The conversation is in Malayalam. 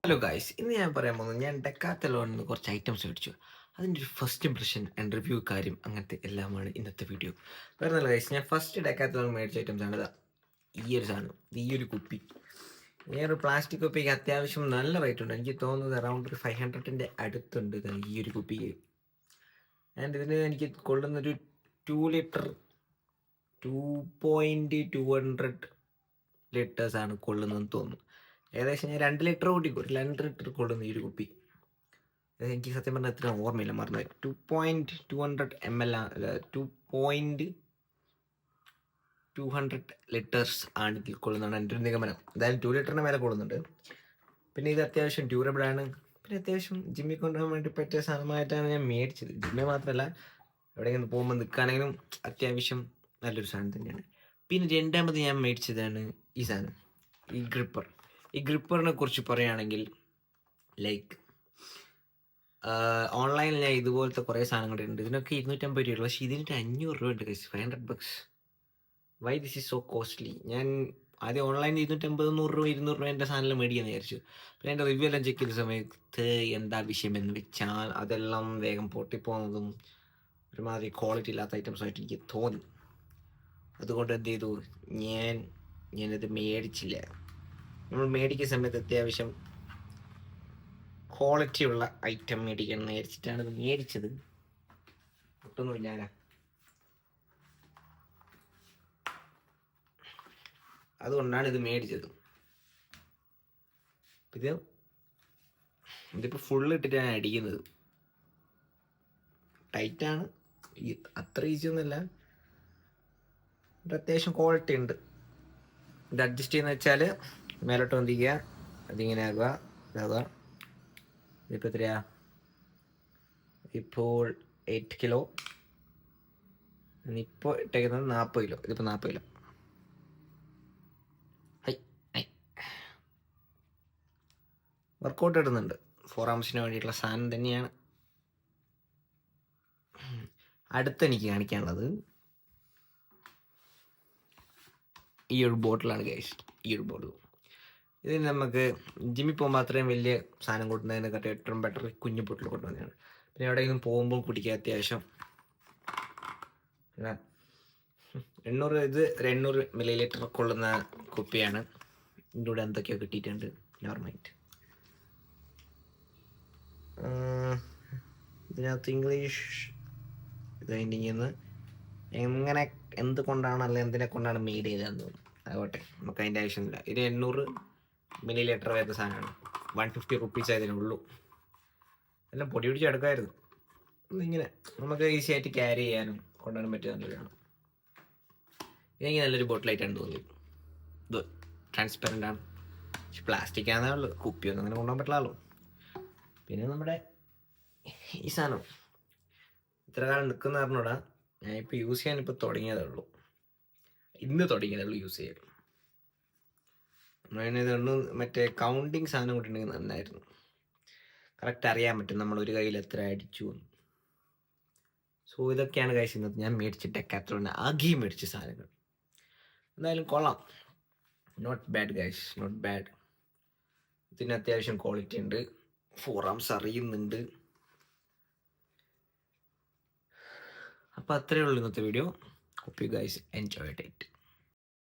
ഹലോ ഗായ്സ്, ഇന്ന് ഞാൻ പറയാൻ പോകുന്നത് ഞാൻ ഡെക്കാത്തലോണിൽ നിന്ന് കുറച്ച് ഐറ്റംസ് മേടിച്ചു. അതിൻ്റെ ഒരു ഫസ്റ്റ് ഇംപ്രഷൻ ആൻഡ് റിവ്യൂ കാര്യം അങ്ങനത്തെ എല്ലാമാണ് ഇന്നത്തെ വീഡിയോ. വേറെ നല്ല ഗൈസ്, ഞാൻ ഫസ്റ്റ് ഡെക്കാത്തലോൺ മേടിച്ച ഐറ്റംസ് ആണ് ഈ ഒരു സാധനം, ഈ ഒരു കുപ്പി. ഈ ഒരു പ്ലാസ്റ്റിക് കുപ്പിക്ക് അത്യാവശ്യം നല്ല റേറ്റ് ഉണ്ട്. എനിക്ക് തോന്നുന്നത് അറൗണ്ട് ഒരു 500ൻ്റെ അടുത്തുണ്ട് ഈ ഒരു കുപ്പിക്ക്. ആൻഡ് ഇതിന് എനിക്ക് കൊള്ളുന്നൊരു 2 ലിറ്റർ 2.200 ലിറ്റേഴ്സാണ് കൊള്ളുന്നതെന്ന് തോന്നുന്നു. ഏകദേശം ഞാൻ 2 ലിറ്റർ കൂട്ടിക്കും, 2 ലിറ്റർ കൊള്ളുന്നു ഈ ഒരു കുപ്പി. എനിക്ക് സത്യം പറഞ്ഞാൽ എത്ര ഓർമ്മയില്ല, മറന്നു. 2.200 ml 200 ലിറ്റേഴ്സ് ആണ് ഇതിൽ കൊള്ളുന്നതാണ് എൻ്റെ ഒരു നിഗമനം. എന്തായാലും 2 ലിറ്ററിന് മേലെ കൊള്ളുന്നുണ്ട്. പിന്നെ ഇത് അത്യാവശ്യം ഡ്യൂറബിൾ ആണ്. പിന്നെ അത്യാവശ്യം ജിമ്മിൽ കൊണ്ടുപോകാൻ വേണ്ടി പറ്റിയ സാധനമായിട്ടാണ് ഞാൻ മേടിച്ചത്. ജിമ്മിൽ മാത്രമല്ല, എവിടെയെങ്കിലും പോകുമ്പോൾ നിൽക്കുകയാണെങ്കിലും അത്യാവശ്യം നല്ലൊരു സാധനം തന്നെയാണ്. പിന്നെ രണ്ടാമത് ഞാൻ മേടിച്ചതാണ് ഈ സാധനം, ഈ ഗ്രിപ്പർ. ഈ ഗ്രിപ്പറിനെ കുറിച്ച് പറയുകയാണെങ്കിൽ, ലൈക്ക് ഓൺലൈനിൽ ഞാൻ ഇതുപോലത്തെ കുറേ സാധനങ്ങളുണ്ട്. ഇതിനൊക്കെ 250 രൂപ, പക്ഷേ ഇതിൻ്റെ 500 രൂപ ഉണ്ട് guys. 500 bucks. Why this is so costly? ഞാൻ ആദ്യം ഓൺലൈനിൽ 250, 100 രൂപ, 200 രൂപ എൻ്റെ സാധനം മേടിക്കാമെന്ന് വിചാരിച്ചു. പിന്നെ എൻ്റെ റിവ്യൂ എല്ലാം ചെക്ക് ചെയ്ത സമയത്ത് എന്താ വിഷയം എന്ന് വെച്ചാൽ അതെല്ലാം വേഗം പൊട്ടിപ്പോകുന്നതും ഒരുമാതിരി ക്വാളിറ്റി ഇല്ലാത്ത ഐറ്റംസായിട്ട് എനിക്ക് തോന്നി. അതുകൊണ്ട് എന്ത് ചെയ്തു, ഞാനത് മേടിച്ചില്ല. നമ്മൾ മേടിക്കുന്ന സമയത്ത് അത്യാവശ്യം ക്വാളിറ്റി ഉള്ള ഐറ്റം മേടിക്കണം എന്ന് വിചാരിച്ചിട്ടാണ് ഇത് മേടിച്ചത്. ഒട്ടൊന്നുമില്ല, അതുകൊണ്ടാണ് ഇത് മേടിച്ചത്. ഇതിപ്പോൾ ഫുള്ള് ഇട്ടിട്ടാണ് അടിക്കുന്നത്. ടൈറ്റാണ്, അത്ര ഈസി ഒന്നുമല്ല. അത്യാവശ്യം ക്വാളിറ്റി ഉണ്ട്. ഇത് അഡ്ജസ്റ്റ് ചെയ്യുന്ന വെച്ചാൽ മേലോട്ട് വന്നിരിക്കുക, അതിങ്ങനെ ആകുക, ഇതാകുക. ഇതിപ്പോൾ എത്രയാ? ഇപ്പോൾ 8 കിലോ. ഇപ്പോൾ ഇട്ടേക്കുന്നത് 40 കിലോ. ഇതിപ്പോൾ 40 കിലോ. വർക്കൗട്ട് ഇടുന്നുണ്ട്. 4 ആംസിന് വേണ്ടിയിട്ടുള്ള സാധനം തന്നെയാണ്. അടുത്തെനിക്ക് കാണിക്കാനുള്ളത് ഈ ഒരു ബോട്ടിലാണ് ഗൈസ്. ഈ ഒരു ബോട്ടിൽ ഇതിന് നമുക്ക് ജിമ്മിൽ പോകുമ്പോൾ അത്രയും വലിയ സാധനം കൊണ്ടുവന്നതിനെക്കാട്ടും ഏറ്റവും ബെറ്റർ കുഞ്ഞു ബോട്ടിൽ കൊണ്ടുവന്നതാണ്. പിന്നെ എവിടെയെങ്കിലും പോകുമ്പോൾ കുടിക്കുക അത്യാവശ്യം. 800 ml കൊള്ളുന്ന കുപ്പിയാണ്. ഇതിൻ്റെ കൂടെ എന്തൊക്കെയോ കിട്ടിയിട്ടുണ്ട്. നോർമലായിട്ട് ഇതിനകത്ത് ഇംഗ്ലീഷ് ഇത് എങ്ങനെ എന്തുകൊണ്ടാണ് അല്ലെങ്കിൽ എന്തിനെ കൊണ്ടാണ് മെയ്ഡ് ചെയ്തതെന്ന് തോന്നുന്നു. ആകട്ടെ, നമുക്ക് അതിൻ്റെ ആവശ്യമില്ല. ഇത് 800 ml വരുന്ന സാധനമാണ്. 150 റുപ്പീസ് അതിനുള്ളൂ. എല്ലാം പൊടി പിടിച്ച് എടുക്കാമായിരുന്നു. ഇങ്ങനെ നമുക്ക് ഈസി ആയിട്ട് ക്യാരി ചെയ്യാനും കൊണ്ടുവരാൻ പറ്റിയ നല്ലതാണ്. ഇതെങ്കിൽ നല്ലൊരു ബോട്ടിലായിട്ടാണ് തോന്നിയത്. ഇത് ട്രാൻസ്പെറൻ്റ് ആണ്, പക്ഷെ പ്ലാസ്റ്റിക് ആണെന്നേ ഉള്ളൂ. കുപ്പിയൊന്നും അങ്ങനെ കൊണ്ടുപോകാൻ പറ്റില്ലല്ലോ. പിന്നെ നമ്മുടെ ഈ സാധനം ഇത്ര കാലം നിൽക്കുന്ന പറഞ്ഞൂടാ. ഞാനിപ്പോൾ യൂസ് ചെയ്യാൻ തുടങ്ങിയതേ ഉള്ളൂ. ഇന്ന് തുടങ്ങിയതേ ഉള്ളൂ യൂസ് ചെയ്യാൻ. ഇതൊന്നും മറ്റേ കൗണ്ടിങ് സാധനം കൂട്ടിട്ടുണ്ടെങ്കിൽ നന്നായിരുന്നു. കറക്റ്റ് അറിയാൻ പറ്റും നമ്മൾ ഒരു കയ്യിൽ എത്ര അടിച്ചു എന്ന്. സോ ഇതൊക്കെയാണ് ഗൈസ് ഇന്നത്തെ ഞാൻ മേടിച്ച ഡെക്കാത്തലോണിന് ആകെ മേടിച്ച സാധനങ്ങൾ. എന്തായാലും കൊള്ളാം. Not bad guys, not bad. ഇതിന് അത്യാവശ്യം ക്വാളിറ്റി ഉണ്ട്. 4 ആംസ് അറിയുന്നുണ്ട്. അപ്പോൾ അത്രയേ ഉള്ളൂ ഇന്നത്തെ video. Hope you guys enjoyed it.